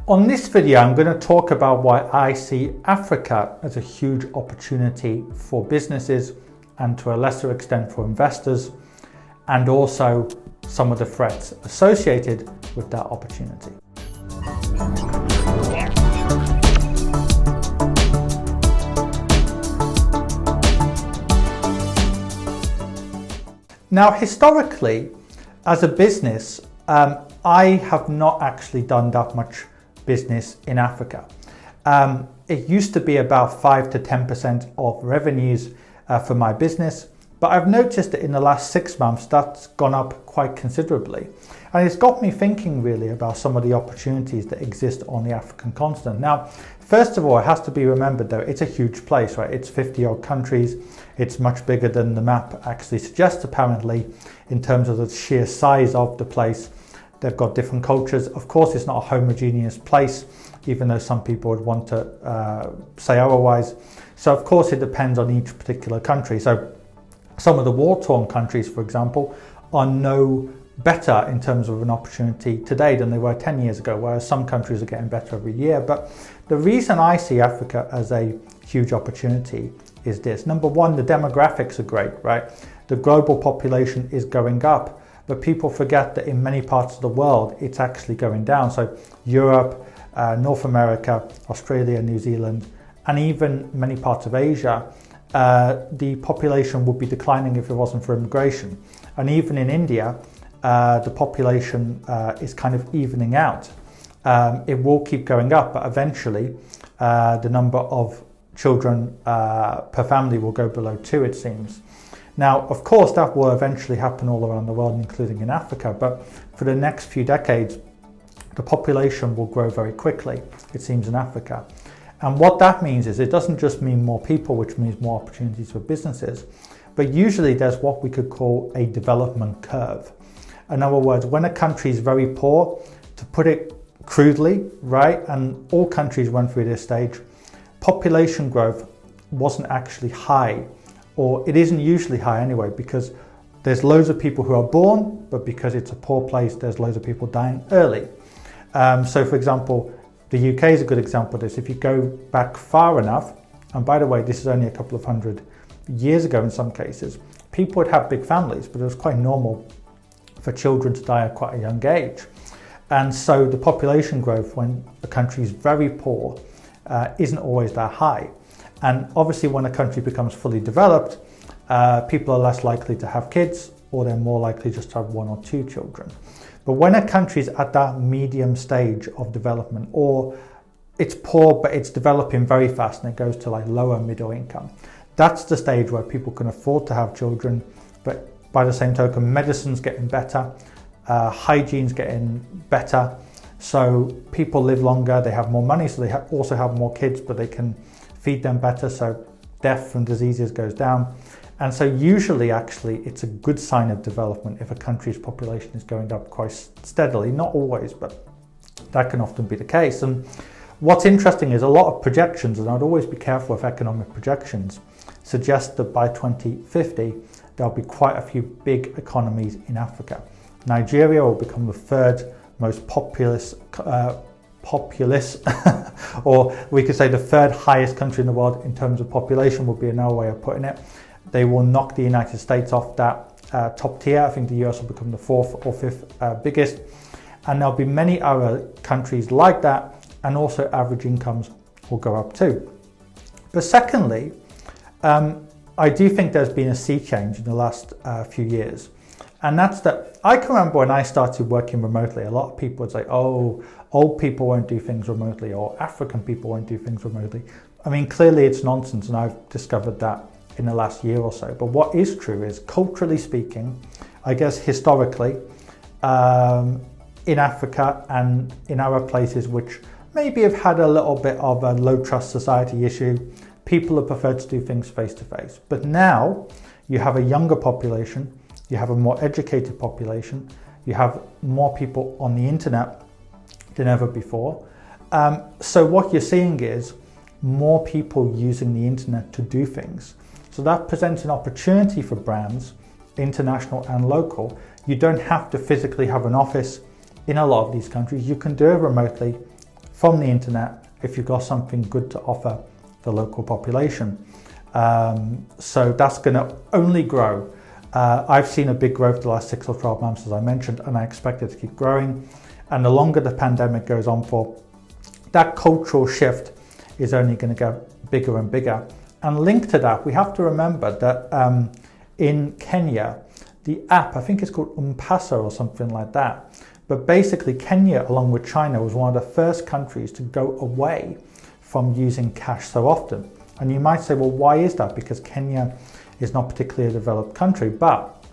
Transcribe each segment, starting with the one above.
On this video, I'm going to talk about why I see Africa as a huge opportunity for businesses and to a lesser extent for investors, and also some of the threats associated with that opportunity. Now, historically, as a business, I have not actually done that much business in Africa. It used to be about 5 to 10% of revenues for my business, but I've noticed that in the last 6 months that's gone up quite considerably. And it's got me thinking really about some of the opportunities that exist on the African continent. Now, first of all, it has to be remembered though, it's a huge place, right? It's 50 odd countries. It's much bigger than the map actually suggests apparently in terms of the sheer size of the place. They've got different cultures. Of course, it's not a homogeneous place, even though some people would want to say otherwise. So of course, it depends on each particular country. So some of the war-torn countries, for example, are no better in terms of an opportunity today than they were 10 years ago, whereas some countries are getting better every year. But the reason I see Africa as a huge opportunity is this. Number one, the demographics are great, right? The global population is going up, but people forget that in many parts of the world, it's actually going down. So Europe, North America, Australia, New Zealand, and even many parts of Asia, the population would be declining if it wasn't for immigration. And even in India, the population is kind of evening out. It will keep going up, but eventually the number of children per family will go below 2, it seems. Now, of course, that will eventually happen all around the world, including in Africa, but for the next few decades, the population will grow very quickly, it seems, in Africa. And what that means is it doesn't just mean more people, which means more opportunities for businesses, but usually there's what we could call a development curve. In other words, when a country is very poor, to put it crudely, right, and all countries went through this stage, population growth wasn't actually high, or it isn't usually high anyway, because there's loads of people who are born, but because it's a poor place, there's loads of people dying early. So for example, the UK is a good example of this. If you go back far enough, and by the way, this is only a couple of hundred years ago in some cases, people would have big families, but it was quite normal for children to die at quite a young age. And so the population growth when a country is very poor isn't always that high. And obviously when a country becomes fully developed, people are less likely to have kids, or they're more likely just to have 1 or 2 children. But when a country is at that medium stage of development, or it's poor but it's developing very fast and it goes to like lower middle income, that's the stage where people can afford to have children, but by the same token, medicine's getting better, hygiene's getting better, so people live longer, they have more money, so they also have more kids, but they can feed them better, so death from diseases goes down. And so usually actually it's a good sign of development if a country's population is going up quite steadily, not always, but that can often be the case. And what's interesting is a lot of projections, and I'd always be careful with economic projections, suggest that by 2050 there'll be quite a few big economies in Africa. Nigeria will become the 3rd most populous or we could say the 3rd highest country in the world in terms of population would be another way of putting it. They will knock the United States off that top tier. I think the US will become the 4th or 5th biggest. And there'll be many other countries like that, and also average incomes will go up too. But secondly, I do think there's been a sea change in the last few years. And that's that I can remember when I started working remotely, a lot of people would say, oh, old people won't do things remotely, or African people won't do things remotely. I mean, clearly it's nonsense, and I've discovered that in the last year or so. But what is true is, culturally speaking, I guess historically, in Africa and in other places which maybe have had a little bit of a low trust society issue, people have preferred to do things face to face. But now you have a younger population, you have a more educated population, you have more people on the internet than ever before. So what you're seeing is more people using the internet to do things. So that presents an opportunity for brands, international and local. You don't have to physically have an office in a lot of these countries. You can do it remotely from the internet if you've got something good to offer the local population. So that's going to only grow. I've seen a big growth the last 6 or 12 months, as I mentioned, and I expect it to keep growing. And the longer the pandemic goes on for, that cultural shift is only going to get bigger and bigger. And linked to that, we have to remember that in Kenya, the app, I think it's called M-Pesa or something like that. But basically, Kenya, along with China, was one of the first countries to go away from using cash so often. And you might say, well, why is that? Because Kenya is not particularly a developed country. But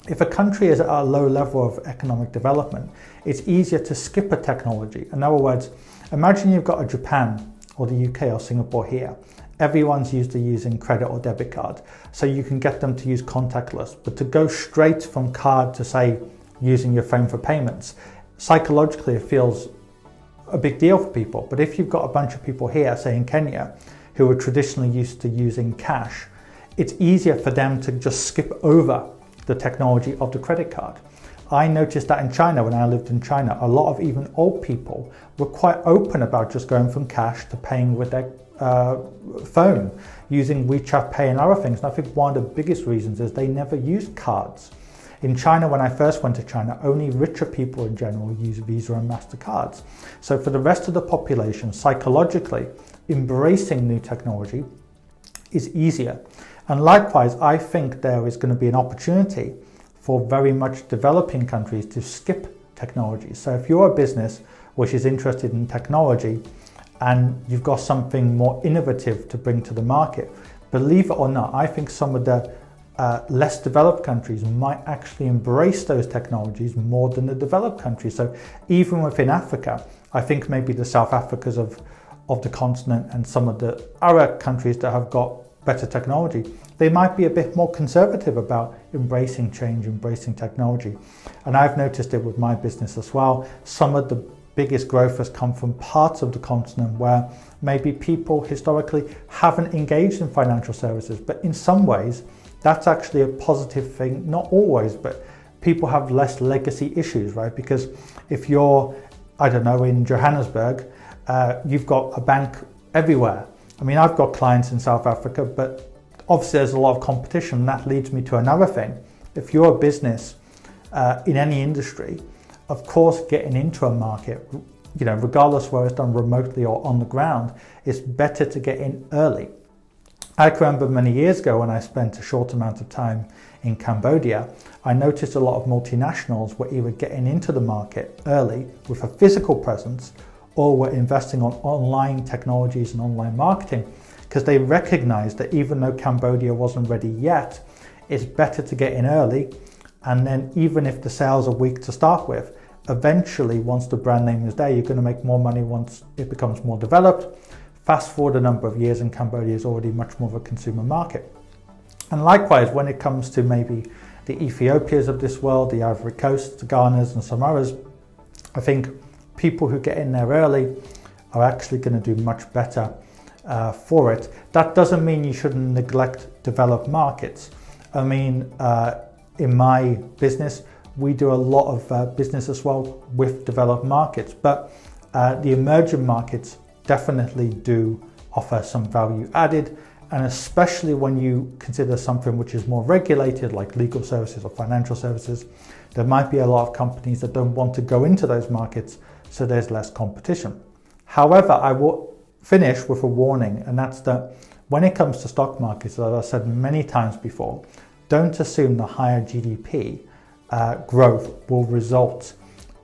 if a country is at a low level of economic development, it's easier to skip a technology. In other words, imagine you've got a Japan or the UK or Singapore here. Everyone's used to using credit or debit card. So you can get them to use contactless. But to go straight from card to, say, using your phone for payments, psychologically it feels a big deal for people. But if you've got a bunch of people here, say in Kenya, who are traditionally used to using cash, it's easier for them to just skip over the technology of the credit card. I noticed that in China, when I lived in China, a lot of even old people were quite open about just going from cash to paying with their phone, using WeChat Pay and other things. And I think one of the biggest reasons is they never used cards. In China, when I first went to China, only richer people in general use Visa and MasterCards. So for the rest of the population, psychologically, embracing new technology is easier. And likewise, I think there is going to be an opportunity for very much developing countries to skip technology. So if you're a business which is interested in technology and you've got something more innovative to bring to the market, believe it or not, I think some of the less developed countries might actually embrace those technologies more than the developed countries. So even within Africa, I think maybe the South Africas of the continent and some of the other countries that have got better technology, they might be a bit more conservative about embracing change, embracing technology. And I've noticed it with my business as well. Some of the biggest growth has come from parts of the continent where maybe people historically haven't engaged in financial services, but in some ways that's actually a positive thing. Not always, but people have less legacy issues, right? Because if you're, I don't know, in Johannesburg, you've got a bank everywhere. I mean, I've got clients in South Africa, but obviously there's a lot of competition. And that leads me to another thing. If you're a business in any industry, of course, getting into a market, regardless whether it's done remotely or on the ground, it's better to get in early. I can remember many years ago when I spent a short amount of time in Cambodia, I noticed a lot of multinationals were either getting into the market early with a physical presence or were investing on online technologies and online marketing because they recognized that even though Cambodia wasn't ready yet, it's better to get in early. And then even if the sales are weak to start with, eventually once the brand name is there, you're going to make more money once it becomes more developed. Fast forward a number of years and Cambodia is already much more of a consumer market. And likewise, when it comes to maybe the Ethiopias of this world, the Ivory Coast, the Ghanas and some others, I think people who get in there early are actually going to do much better for it. That doesn't mean you shouldn't neglect developed markets. I mean, in my business, we do a lot of business as well with developed markets, but the emerging markets definitely do offer some value added, and especially when you consider something which is more regulated like legal services or financial services, there might be a lot of companies that don't want to go into those markets, so there's less competition. However, I will finish with a warning, and that's that when it comes to stock markets, as I've said many times before, don't assume the higher GDP growth will result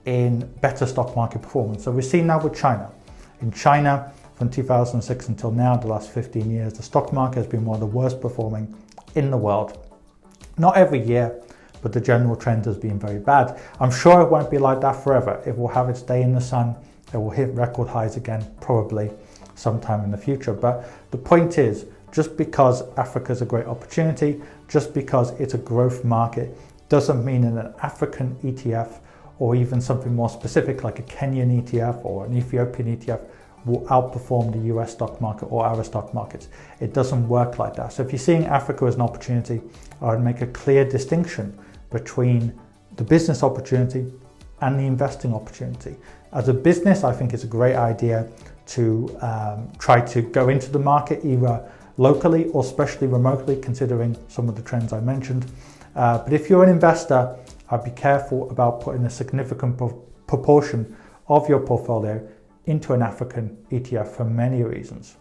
in better stock market performance. So we're seeing now with China. In China, from 2006 until now, the last 15 years, the stock market has been one of the worst performing in the world. Not every year, but the general trend has been very bad. I'm sure it won't be like that forever. It will have its day in the sun. It will hit record highs again, probably sometime in the future. But the point is, just because Africa is a great opportunity, just because it's a growth market, doesn't mean that an African ETF or even something more specific like a Kenyan ETF or an Ethiopian ETF will outperform the US stock market or other stock markets. It doesn't work like that. So if you're seeing Africa as an opportunity, I would make a clear distinction between the business opportunity and the investing opportunity. As a business, I think it's a great idea to try to go into the market either locally or especially remotely, considering some of the trends I mentioned. But if you're an investor, I'd be careful about putting a significant proportion of your portfolio into an African ETF for many reasons.